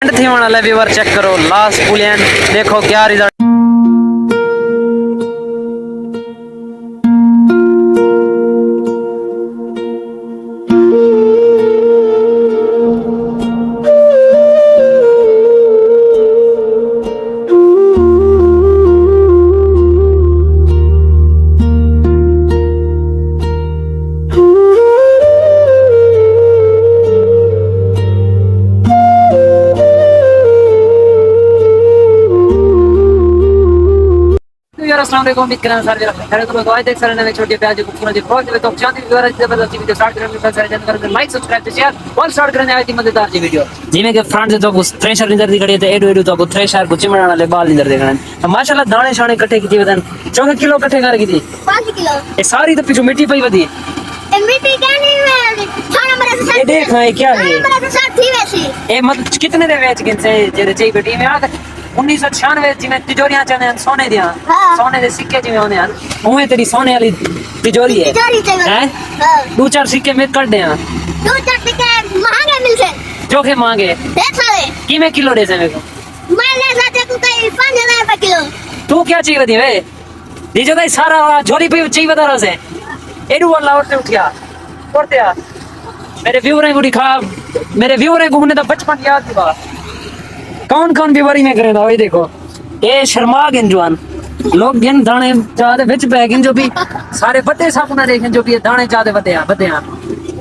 थी वाला viewer check करो लास्ट बुलियन देखो क्या रिजल्ट। अस्सलाम वालेकुम विक्रम सर खैर तो दुआ देख सर ने छोटी प्याज खूबसूरत जी बहुत तो चांदी वगैरह जबरदस्त वीडियो स्टार्ट करने में सारे जानकारी लाइक सब्सक्राइब तो शेयर और स्टार्ट करने आई थी मजेदार जी वीडियो जिमे के फ्रंट से तो कुछ थ्रेशर निदर दी खड़ी है एडो एडो तो कुछ थ्रेशर कुछ चिमड़ा वाले बाल निदर देखना माशाल्लाह दाने शाने इकट्ठे की थी बदन 4 किलो इकट्ठे कर की थी 5 किलो ये सारी तो पीछे मिट्टी पई वदी ए मिट्टी क्या नहीं है थाना मेरे से ये देख है क्या है मेरे से थी वैसी ए मतलब कितने दे बेच के से जेरे चाहिए बेटी में आ 1996 जिमें तिजोरियां चने सोने दियां सोने दे सिक्के जिमें होने हैं उहे तेरी सोने वाली तिजोरी है हैं दो चार सिक्के में कर दे दो चार सिक्के महंगे मिलते जो के मांगे देख साले की में किलो दे से मेरे को मैं ले जाते को कहीं 5000 रुपए किलो तू क्या चाहिए बदी वे दीजो दाई सारा झोली पे चाहिए बता रहा से एडू वाला उठते उठिया करते आ मेरे व्यूअर को दिखा मेरे व्यूअर को ने तो बचपन याद दिवा कौन कौन बीमारी में करे वही देखो ये शर्मा गिन जवान लोग गिन दाने चाहते विच पै गिन जो भी सारे बड़े सापुना देखें जो भी दाने चाहते बते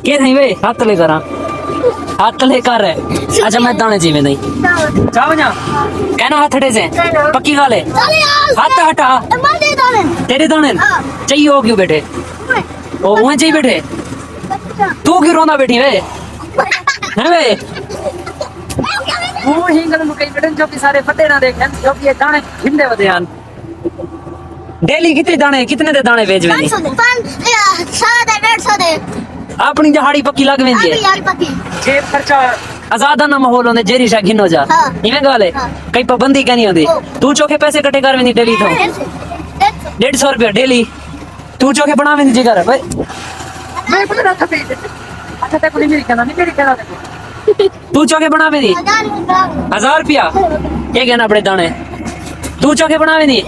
के नहीं वे हाथ ले करा हाथ ले कर अच्छा मैं दाने जी में नहीं चाव ना कहना हाथ हटे से पक्की गाल है हाथ हटा तेरे दाने चाहिए हो क्यों बेटे ओ वहां चाहिए बेटे तू क्यों रोना बेटी वे हैं वे वो ही गल मुके बेटन जो भी सारे पते ना देखें जो भी ये दाने हिंदे वदयान डेली कितने दे दाने भेज वेंदी 100 दे अपनी जहाड़ी पक्की लग वेंदी है जेब खर्चा आजादा ना माहौल होने जेरी शा घिनो जा इवें गल है कई पाबंदी कहनी होंदी तू चोखे पैसे कटे कर वेंदी डेली तो 150 रुपया डेली तू चोखे बना वेंदी जिगर भाई मैं बना था पे अच्छा ते कोनी मेरी कहना तू चौके बनावे दी 1000 रुपया ये कहना अपने दाने तू चौके बनावे दी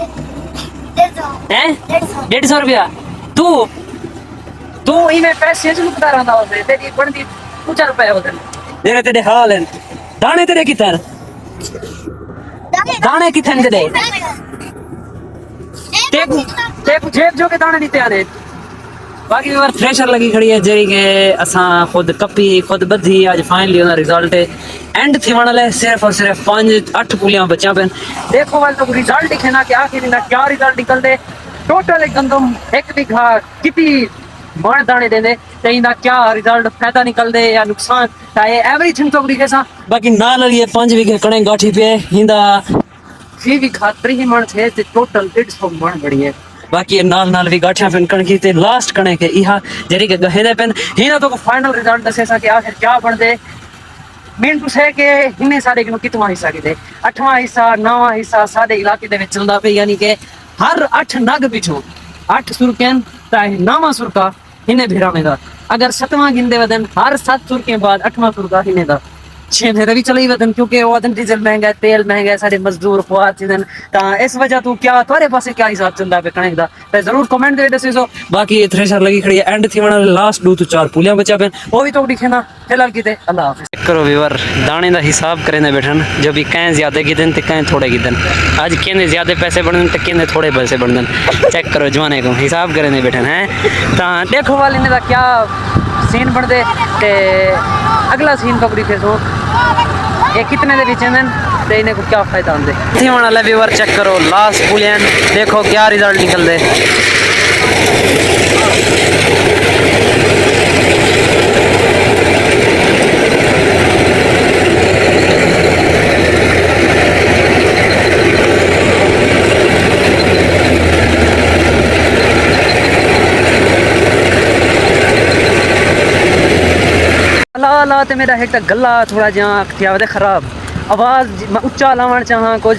हैं 150 रुपया तू इमे पैसे से लुकता रहंदा होसे तेरी बनदी 2 रुपए होते तेरे तेरे हाल है दाने तेरे किधर दाने किधर तेरे ते जेब जो के दाने नहीं तैयार बाकी बार फ्रेशर लगी खड़ी है जेरी के असा खुद कपी खुद बधी आज फाइनली ओना रिजल्ट एंड थी वाला सिर्फ और सिर्फ 5-8 पुलियां बच्चा पेन देखो वाल तो रिजल्ट दिखेना कि आखिर ना क्या रिजल्ट निकल दे टोटल एक गंदम एक बीघा कितनी मण दाने देंदे ते इंदा क्या रिजल्ट फायदा निकल दे या नुकसान चाहे एवरीथिंग तो दिखे सा बाकी ना लगी 5 बीघे कणे गाठी पे इंदा 3 बीघा 3 मण थे ते टोटल 150 मण बड़ी है बाकी नाल भी गाठिया पेन कणकी ते लास्ट कणे के इहा जेरी के गहेदे पेन हिना तो फाइनल रिजल्ट दसे सा कि आखिर क्या बन दे मीन टू से के इन्ने सारे को कितना हिस्सा के 8वां हिस्सा 9वां हिस्सा साडे इलाके दे विच चलदा पे यानी के हर 8 नग पिछो 8 सुरकेन ताए 9वां सुरका इन्ने भेरा में दा अगर 7वां गिनदे वदन हर 7 सुरके बाद 8वां सुरका इन्ने दा 6 महीने भी चली वदन क्योंकि वो वदन डीजल महंगा है तेल महंगा है सारे मजदूर खुआर चीजन ता इस वजह तो क्या तुम्हारे पास क्या हिसाब चलदा पे कणक दा ते जरूर कमेंट दे दसो बाकी ये थ्रेशर लगी खड़ी है एंड थी वाला लास्ट 2 तो 4 पुलियां बचा पे वो भी तो दिखे ना फिलहाल कीते अल्लाह हाफिज करो व्यूअर दाने दा हिसाब करे ने बैठन जो भी कहीं ज्यादा गिदन ते कहीं थोड़े गिदन आज केने ज्यादा पैसे बनन ते केने थोड़े पैसे बनन चेक करो जवाने को हिसाब करे ने बैठन है ता देखो वाले ने दा क्या सीन बन दे ते अगला सीन पकड़ी फिर तो ये कितने दे बीच हैं ते इन्हें को क्या फायदा होंदे थी वाला व्यूअर चेक करो लास्ट बुलियन देखो क्या रिजल्ट निकल दे अल्लाह ते मेरा एक गला थोड़ा जहाँ क्या होता खराब आवाज़ उच्चा लावण चाह कुछ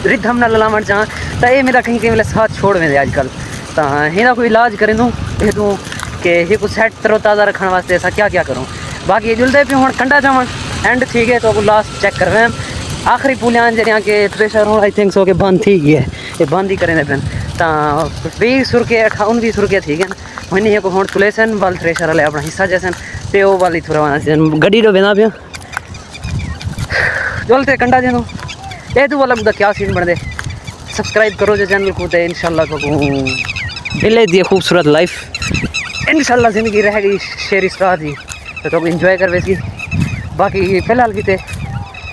रिधम न लावण चाह तो ये मेरा कहीं कहीं साथ छोड़ वेंदे आजकल तो हिना कोई इलाज करे दूँ कि ये कुछ सेट तरोताज़ा रखने वास्ते ऐसा क्या क्या करूँ बाकी जुलते पे हूँ कंडा चावण एंड ठीक है तो लास्ट चेक कर रहे हैं आखिरी पुलियां जरिया के थ्रेशर हो आई थिंक सो के बंद थी गई है ये बंद ही करें पेन ता 20 रुपये 19 रुपये थी गए वही को हुण तुले सन वाल थ्रेशर वाले अपना हिस्सा जैसन ते वो वाली थोड़ा गड्डी डो बेना पिया चलते कंडा देनो ये तो वाला बुदा क्या सीन बन दे सब्सक्राइब करो जो चैनल को ते इंशाल्लाह को मिले दिए खूबसूरत लाइफ इंशाल्लाह ज़िंदगी रह गई शेर इस रात ही तो इंजॉय कर वैसी बाकी फिलहाल की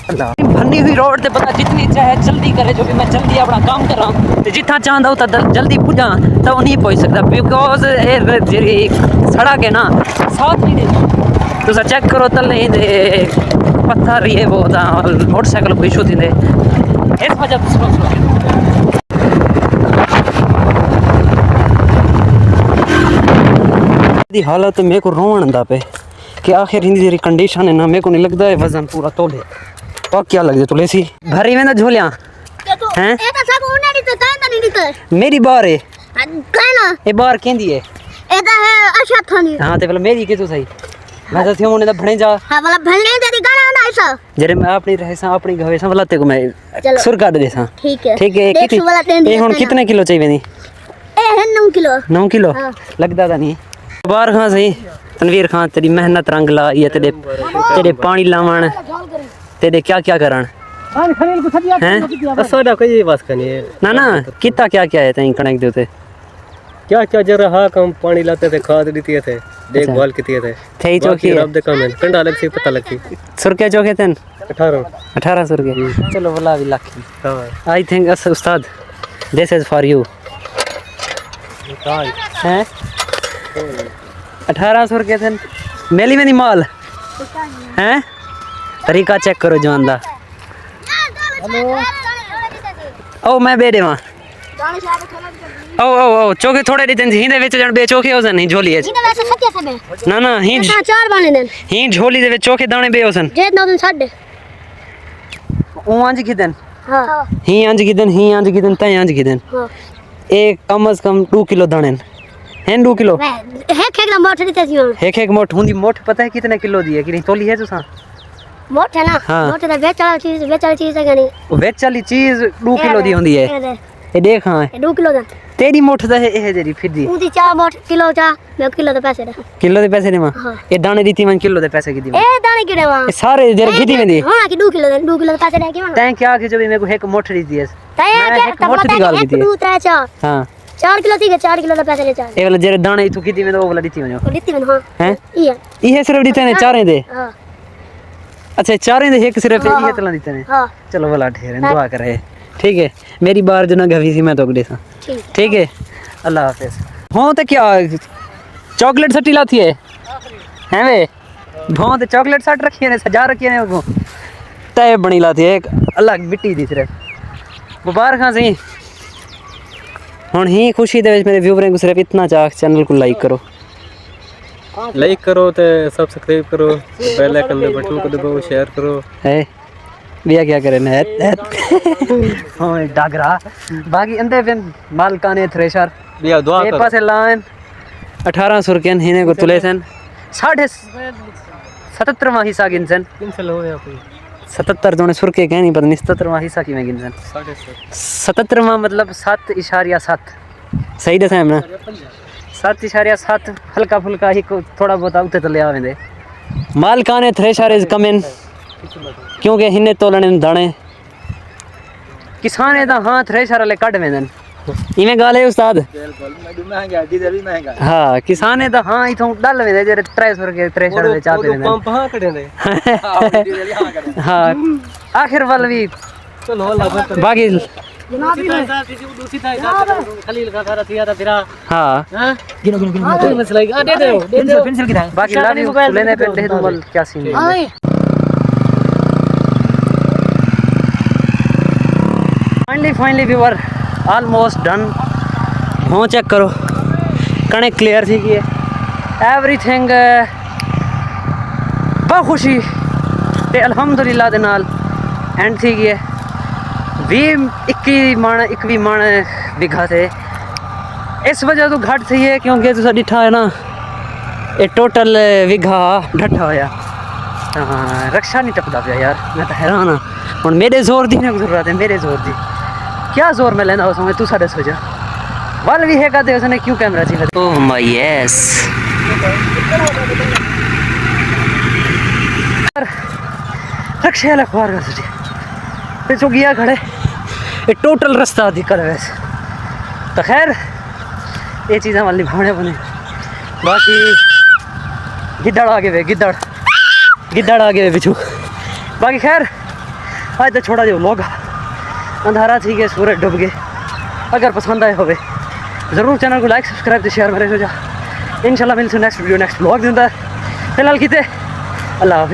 अल्लाह भन्नी हुई रोड ते पता जितनी चाहे जल्दी करे जो कि मैं जल्दी अपना काम कर रहा हूँ तो जितना चाहता हूँ तो जल्दी पुजा तो नहीं पहुँच सकता बिकॉज जी सड़क है ना साथ नहीं दे तो चेक करो तल नहीं दे पत्थर ये वो मोटरसाइकिल को इशू थी इस वजह से हालत मेरे को रोवन आंदा पे कि आखिर हिंदी तेरी कंडीशन है ना मेरे को नहीं लगता है वजन पूरा तोले और क्या लग जाए तुले सी भरी में ना झोलियां हैं ये तो सब उन्हें दी तो काहे नहीं दी मेरी बार है काहे ना ये बार केंदी है ये तो है अच्छा थानी हां ते पहले मेरी की तू सही मैं तो थी उन्हें तो भणे जा हां वाला भले तेरी गाना ना ऐसा जरे मैं अपनी रहसा अपनी घवे सा वाला ते को मैं सुर काट देसा ठीक है कितनी ये हुन कितने किलो चाहिए नी ए है 9 किलो लगदा था नहीं बार खां सही तनवीर खान तेरी मेहनत रंग ला ये तेरे पानी लावन तेरे क्या क्या करन हैं सादा कोई बात करनी है ना कितना क्या क्या है तई कणक दे उते क्या क्या जरा हाँ कम पानी लाते थे खाद देती थे देखभाल की थे थई चौकी रब दे कम है कंडा अलग से पता लगती सुरके चौके तन 18 सुरके चलो बोला भी लाख हां I think us Ustad this is for you हैं 1800 रुपये थे मेली में नहीं माल हैं तरीका चेक करो जवान दा ओ मैं बेडे वहां ओ चोखे थोड़े दी ही दे विच जण बे चोखे होसन ही झोली ना ही चार बाने ने ही झोली दे विच चोखे दाने बे होसन जे 9 साढ़े ओ अंज किदन हां ही अंज किदन तय अंज किदन हां एक कम से कम 2 किलो दाने हैं 2 किलो है खेगला मोठ देते जी एक मोठ हुंदी मोठ पता है कितने किलो दी है कि नहीं तोली है तुसा मोठ है ना हाँ। मोठ दा बेचाल चीज है गनी वेच वाली चीज 2 किलो दी हुंदी है ये देख हां 2 किलो दा तेरी मोठ दा है जेरी फिर दी उदी चा मोठ किलो चा मैं किलो दे पैसे दे किलो दे पैसे ने मां हाँ। ये दाने दीती मन किलो दे पैसे की दी ए दाने किड़े वा ये सारे जेरे घिटी में दी हां कि 2 किलो दे पैसे दे के वा तै क्या के जो भी मेरे को एक मोठ दी दी है तय मैं एक मोठ दी गाल की दी 2 3 4 हां 4 किलो थी 4 किलो दा पैसे ले चार ये वाला जेरे दाने तू की दी में तो वो वाला दीती वनो लित्ती में हां हैं ये ये सिर्फ दीते ने चारे दे हां अच्छा चारे दे एक सिर्फ ये तला दीते ने हां चलो वाला ढेर दुआ करे ठीक है मेरी बार जो ना गवी सी मैं तो गडे सा ठीक है अल्लाह हाफिज हो तो क्या चॉकलेट सट्टी लाती है हैं वे भों तो चॉकलेट सट रखी है सजा रखी है वो तय बनी लाती है एक अलग मिट्टी दी सिर्फ मुबारक खां सही हुन ही खुशी दे मेरे व्यूअर को सिर्फ इतना चाह चैनल को लाइक करो तो सब्सक्राइब करो बेल आइकन में बटन को दबाओ शेयर करो है भैया क्या करे ना हो डागरा बाकी अंदर फिर मालकाने थ्रेशर भैया दुआ ये करो पासे लाइन 1800 रुपये हिने को तुले सन 77वां हिस्सा गिनसन कैंसिल हो गया कोई 77 जोने सुर के कह नहीं पता नहीं 77वां हिस्सा की में गिनसन 77वां मतलब 7.7 सही दसा है ना 7.7 हल्का फुल्का ही को थोड़ा बहुत उते तले आवेंदे मालकाने थ्रेशर इज कमिंग क्योंकि हिन्ने तोलने दाने किसाने दा हां थ्रेशर वाले कट वेंदन इवें गाल है उस्ताद हाँ किसाने दा हां इथों डल वेंदे जेरे 300 के थ्रेशर दे चाहते वेंदन पंप हां कटे दे हाँ आखिर वाल भी चलो अल्लाह बाकी खलील का सारा थिया था तेरा हाँ गिनो मसला दे दो पेंसिल किधर बाकी लव यू लेने पे दे दूं क्या सीन है फाइनली व्यूअर ऑलमोस्ट डन हो चेक करो कने क्लियर थी कि एवरीथिंग बहुत खुशी ते अल्हम्दुलिल्लाह दे नाल एंड थी कि 21 मण बिघा थे इस वजह तो घट थी है क्योंकि तुसा डिठा है ना ये टोटल विघा ढट्ठा होया हाँ रक्षा नहीं टपदा पिया यार मैं तो हैरान हाँ हूँ मेरे जोर दी ना जरूरत है मेरे जोर दी क्या जोर में लेना उसमें तू साढ़े सो जा वाल भी है कहते उसने क्यों कैमरा चला ओह माय यस रक्षा वाला ख्वार का सोचे पे जो गया खड़े ये टोटल रास्ता दिक्कत है वैसे तो खैर ये चीज़ें वाली भावने बने बाकी गिद्दड़ आगे वे गिद्दड़ आगे वे पिछू बाकी खैर आज तो छोड़ा जो लोग अंधारा थी गया सूरज डूब गए अगर पसंद आए होवे ज़रूर चैनल को लाइक सब्सक्राइब तो शेयर मेरे सोचा इंशाल्लाह मिलते नेक्स्ट वीडियो नेक्स्ट ब्लॉग दिन फिलहाल किते अल्लाह हाफिज़।